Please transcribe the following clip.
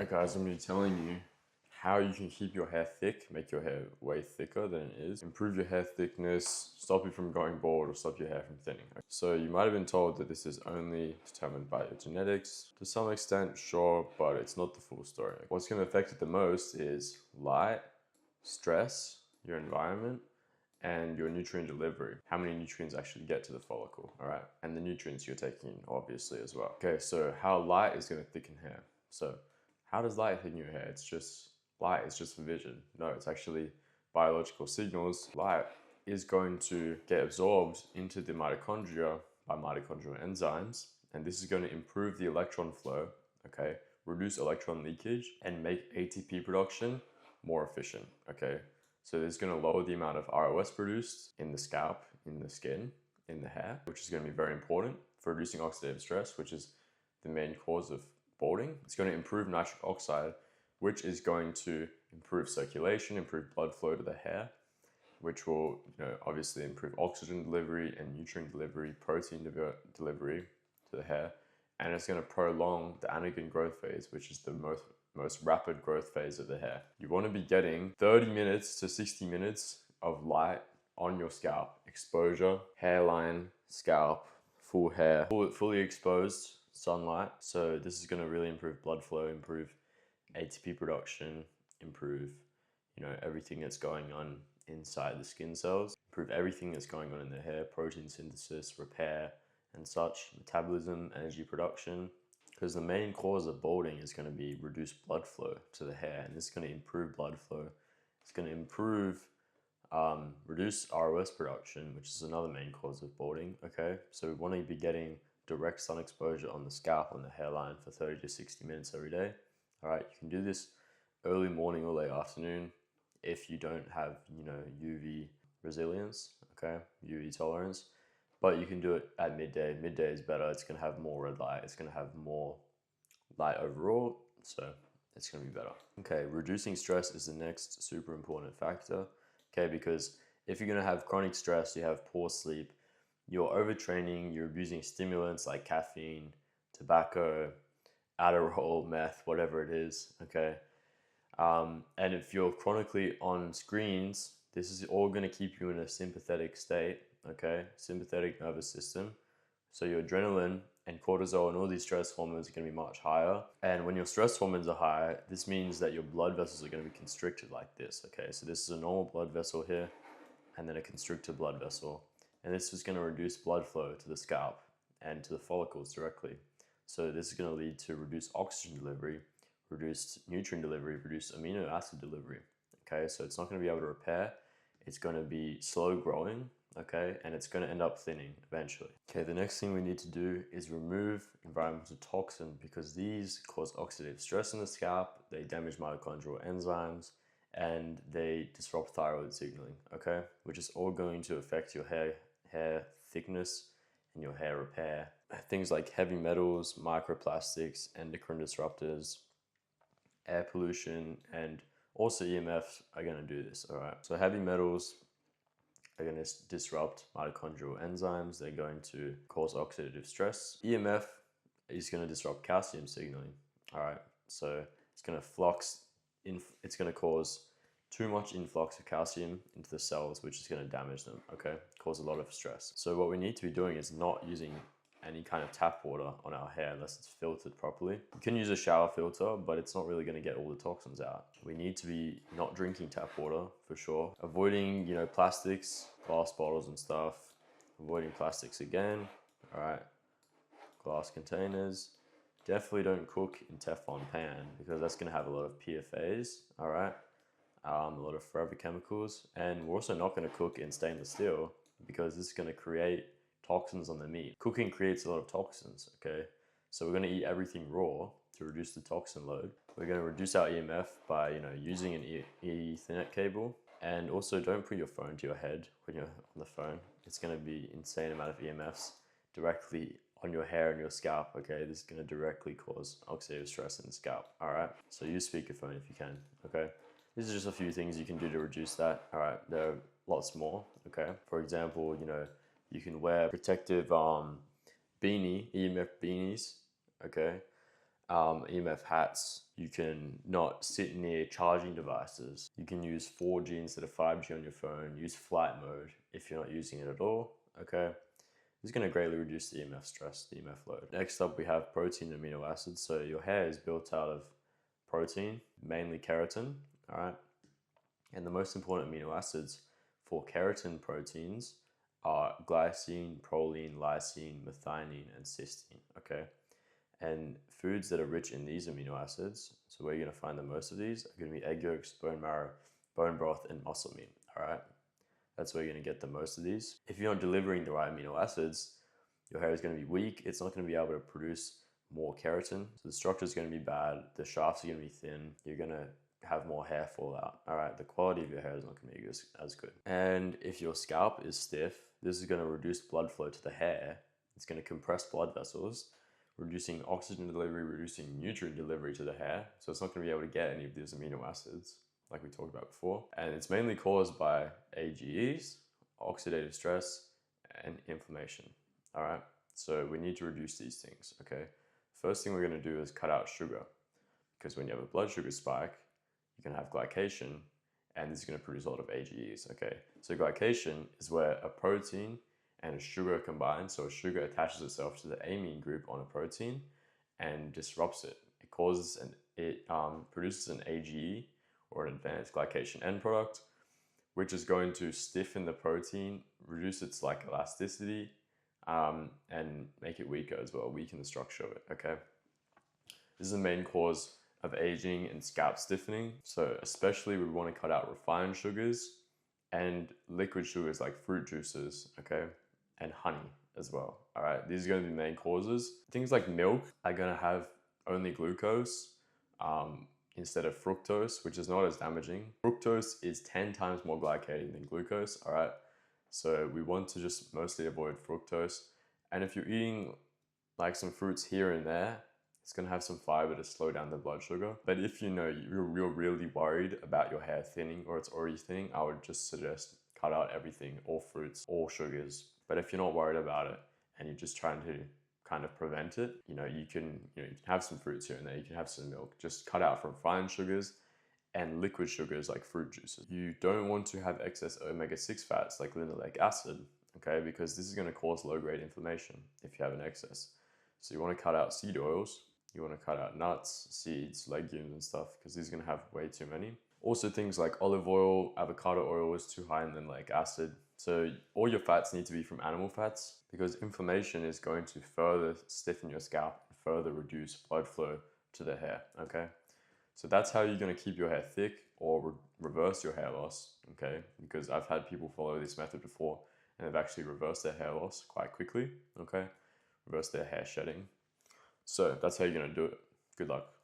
Alright guys, I'm going to be telling you how you can keep your hair thick, make your hair way thicker than it is, improve your hair thickness, stop you from going bald, or stop your hair from thinning. So you might have been told that this is only determined by your genetics. To some extent, sure, but it's not the full story. What's going to affect it the most is light, stress, your environment, and your nutrient delivery. How many nutrients actually get to the follicle, all right? And the nutrients you're taking in, obviously, as well. Okay, so how light is going to thicken hair? So how does light thicken your hair? It's just light, it's just for vision. No, it's actually biological signals. Light is going to get absorbed into the mitochondria by mitochondrial enzymes, and this is going to improve the electron flow, okay? Reduce electron leakage and make ATP production more efficient, okay? So this is going to lower the amount of ROS produced in the scalp, in the skin, in the hair, which is going to be very important for reducing oxidative stress, which is the main cause of balding. It's going to improve nitric oxide, which is going to improve circulation, improve blood flow to the hair, which will, obviously improve oxygen delivery and nutrient delivery, protein delivery to the hair. And it's going to prolong the anagen growth phase, which is the most rapid growth phase of the hair. You want to be getting 30 minutes to 60 minutes of light on your scalp. Exposure, hairline, scalp, full hair, fully exposed sunlight. So this is going to really improve blood flow, improve ATP production, improve, everything that's going on inside the skin cells, improve everything that's going on in the hair, protein synthesis, repair, and such, metabolism, energy production. Because the main cause of balding is going to be reduced blood flow to the hair, and this is going to improve blood flow. It's going to improve, reduce ROS production, which is another main cause of balding, okay? So we want to be getting direct sun exposure on the scalp, on the hairline for 30 to 60 minutes every day. All right, you can do this early morning or late afternoon if you don't have, UV resilience, okay, UV tolerance. But you can do it at midday. Midday is better. It's going to have more red light. It's going to have more light overall, so it's going to be better. Okay, reducing stress is the next super important factor, okay, because if you're going to have chronic stress, you have poor sleep, you're overtraining, you're abusing stimulants like caffeine, tobacco, Adderall, meth, whatever it is, okay? And if you're chronically on screens, this is all going to keep you in a sympathetic state, okay? Sympathetic nervous system. So your adrenaline and cortisol and all these stress hormones are going to be much higher. And when your stress hormones are high, this means that your blood vessels are going to be constricted like this, okay? So this is a normal blood vessel here, and then a constricted blood vessel. And this is going to reduce blood flow to the scalp and to the follicles directly. So this is going to lead to reduced oxygen delivery, reduced nutrient delivery, reduced amino acid delivery, okay? So it's not going to be able to repair. It's going to be slow growing, okay? And it's going to end up thinning eventually. Okay, the next thing we need to do is remove environmental toxin, because these cause oxidative stress in the scalp, they damage mitochondrial enzymes, and they disrupt thyroid signaling, okay? Which is all going to affect your hair thickness and your hair repair. Things like heavy metals, microplastics, endocrine disruptors, air pollution, and also EMFs are going to do this, all right? So heavy metals are going to disrupt mitochondrial enzymes. They're going to cause oxidative stress. EMF is going to disrupt calcium signaling, all right? So it's going to it's going to cause too much influx of calcium into the cells, which is going to damage them, okay? Cause a lot of stress. So what we need to be doing is not using any kind of tap water on our hair unless it's filtered properly. You can use a shower filter, but it's not really going to get all the toxins out. We need to be not drinking tap water for sure. Avoiding, plastics, glass bottles and stuff. Avoiding plastics again, all right? Glass containers. Definitely don't cook in Teflon pan, because that's going to have a lot of PFAs, all right? A lot of forever chemicals. And we're also not going to cook in stainless steel, because this is going to create toxins on the meat. Cooking creates a lot of toxins, okay? So we're going to eat everything raw to reduce the toxin load. We're going to reduce our EMF by, using an Ethernet cable. And also don't put your phone to your head when you're on the phone. It's going to be insane amount of EMFs directly on your hair and your scalp, okay? This is going to directly cause oxidative stress in the scalp, all right? So use speakerphone if you can, okay? These are just a few things you can do to reduce that, all right? There are lots more, okay? For example, you can wear protective beanie, EMF beanies, okay? EMF hats. You can not sit near charging devices. You can use 4G instead of 5G on your phone. Use flight mode if you're not using it at all. Okay. This is going to greatly reduce the EMF stress, the EMF load. Next up, we have protein and amino acids. So your hair is built out of protein, mainly keratin, all right? And the most important amino acids for keratin proteins are glycine, proline, lysine, methionine, and cysteine, okay? And foods that are rich in these amino acids, so where you're gonna find the most of these, are gonna be egg yolks, bone marrow, bone broth, and muscle meat, all right? That's where you're gonna get the most of these. If you're not delivering the right amino acids, your hair is gonna be weak. It's not gonna be able to produce more keratin. So the structure is gonna be bad. The shafts are gonna be thin. You're gonna have more hair fall out. All right, the quality of your hair is not gonna be as good. And if your scalp is stiff, this is gonna reduce blood flow to the hair. It's gonna compress blood vessels, reducing oxygen delivery, reducing nutrient delivery to the hair. So it's not gonna be able to get any of these amino acids, like we talked about before. And it's mainly caused by AGEs, oxidative stress, and inflammation. All right, so we need to reduce these things, okay? First thing we're gonna do is cut out sugar, because when you have a blood sugar spike, you're gonna have glycation, and this is gonna produce a lot of AGEs, okay? So glycation is where a protein and a sugar combine, so a sugar attaches itself to the amine group on a protein and disrupts it. It produces an AGE, or an advanced glycation end product, which is going to stiffen the protein, reduce its like elasticity, and make it weaker as well, weaken the structure of it, okay? This is the main cause of aging and scalp stiffening. So especially we want to cut out refined sugars and liquid sugars like fruit juices, okay? And honey as well, all right? These are going to be the main causes. Things like milk are going to have only glucose instead of fructose, which is not as damaging. Fructose is 10 times more glycating than glucose, all right? So we want to just mostly avoid fructose. And if you're eating like some fruits here and there, it's gonna have some fiber to slow down the blood sugar. But if you know you're really worried about your hair thinning or it's already thinning, I would just suggest cut out everything, all fruits, all sugars. But if you're not worried about it and you're just trying to kind of prevent it, you can have some fruits here and there, you can have some milk. Just cut out from refined sugars and liquid sugars like fruit juices. You don't want to have excess omega-6 fats like linoleic acid, okay, because this is going to cause low-grade inflammation if you have an excess. So you want to cut out seed oils, you want to cut out nuts, seeds, legumes and stuff, because these are going to have way too many. Also things like olive oil, avocado oil is too high in linoleic acid. So all your fats need to be from animal fats, because inflammation is going to further stiffen your scalp and further reduce blood flow to the hair, okay? So that's how you're going to keep your hair thick or reverse your hair loss, okay? Because I've had people follow this method before and they've actually reversed their hair loss quite quickly, okay? Reverse their hair shedding. So that's how you're going to do it. Good luck.